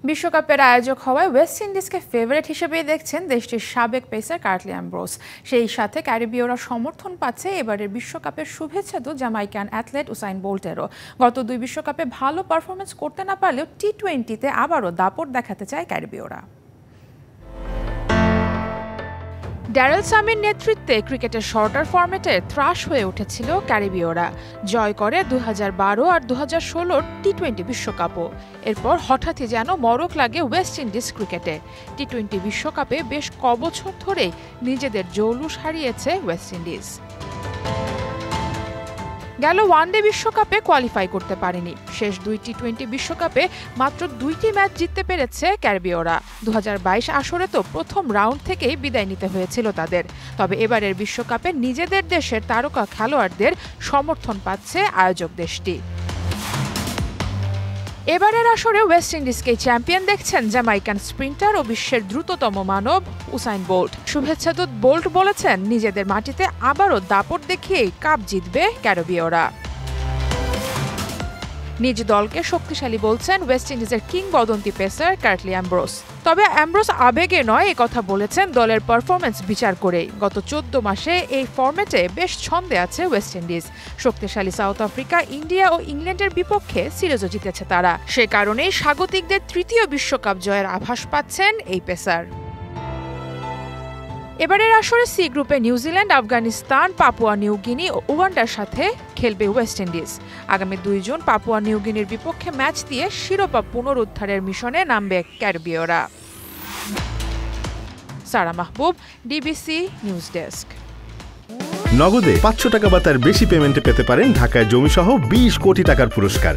বিশ্বকাপের আয়োজক হওয়ায় ওয়েস্ট ইন্ডিজকে ফেভারিট হিসেবেই দেখছেন দেশটির সাবেক পেসার কার্টলি অ্যামব্রোস। সেই সাথে ক্যারিবীয়রা সমর্থন পাচ্ছে এবারের বিশ্বকাপের শুভেচ্ছা দূত জামাইকান অ্যাথলেট উসাইন বোল্টেরও। গত দুই বিশ্বকাপে ভালো পারফরমেন্স করতে না পারলেও টি-20-তে আবারও দাপট দেখাতে চায় ক্যারিবীয়রা। ড্যারেল সামির নেতৃত্বে ক্রিকেটের শর্টার ফরম্যাটে ত্রাস হয়ে উঠেছিল ক্যারিবীয়রা। জয় করে 2012 আর 2016 টি-20 বিশ্বকাপও। এরপর হঠাৎই যেন মরক লাগে ওয়েস্ট ইন্ডিজ ক্রিকেটে। টি-20 বিশ্বকাপে বেশ কবছর ধরেই নিজেদের জৌলুস হারিয়েছে ওয়েস্ট ইন্ডিজ। গেল ওয়ানডে বিশ্বকাপে কোয়ালিফাই করতে পারেনি। শেষ দুই টি-20 বিশ্বকাপে মাত্র 2টি ম্যাচ জিততে পেরেছে ক্যারিবীয়রা। 2022 আসরে তো প্রথম রাউন্ড থেকেই বিদায় নিতে হয়েছিল তাদের। তবে এবারের বিশ্বকাপে নিজেদের দেশের তারকা খেলোয়াড়দের সমর্থন পাচ্ছে আয়োজক দেশটি। এবারের আসরে ওয়েস্ট ইন্ডিজকে চ্যাম্পিয়ন দেখছেন জ্যামাইকান স্প্রিন্টার ও বিশ্বের দ্রুততম মানব উসাইন বোল্ট। শুভেচ্ছাদূত বোল্ট বলেছেন, নিজেদের মাটিতে আবারও দাপট দেখিয়েই কাপ জিতবে ক্যারিবীয়রা। নিজ দলকে শক্তিশালী বলছেন ওয়েস্ট ইন্ডিজের কিংবদন্তি পেসার কার্টলি অ্যামব্রোস। তবে অ্যামব্রোস আবেগে নয়, একথা বলেছেন দলের পারফরমেন্স বিচার করেই। গত 14 মাসে এই ফরম্যাটে বেশ ছন্দে আছে ওয়েস্ট ইন্ডিজ। শক্তিশালী সাউথ আফ্রিকা, ইন্ডিয়া ও ইংল্যান্ডের বিপক্ষে সিরিজও জিতেছে তারা। সে কারণেই স্বাগতিকদের তৃতীয় বিশ্বকাপ জয়ের আভাস পাচ্ছেন এই পেসার। এবারের আসরে সি গ্রুপে নিউজিল্যান্ড, আফগানিস্তান, পাপুয়া নিউগিনি ও উগান্ডার সাথে খেলবে ওয়েস্ট ইন্ডিজ। আগামী 2 জুন পাপুয়া নিউগিনির বিপক্ষে ম্যাচ দিয়ে শিরোপা পুনরুদ্ধারের মিশনে নামবে ক্যারিবীয়রা। সারা মাহবুব, ডিবিসি নিউজ ডেস্ক। নগদে 500 টাকা বা তার বেশি পেমেন্টে পেতে পারেন ঢাকায় জমিসহ 20 কোটি টাকার পুরস্কার।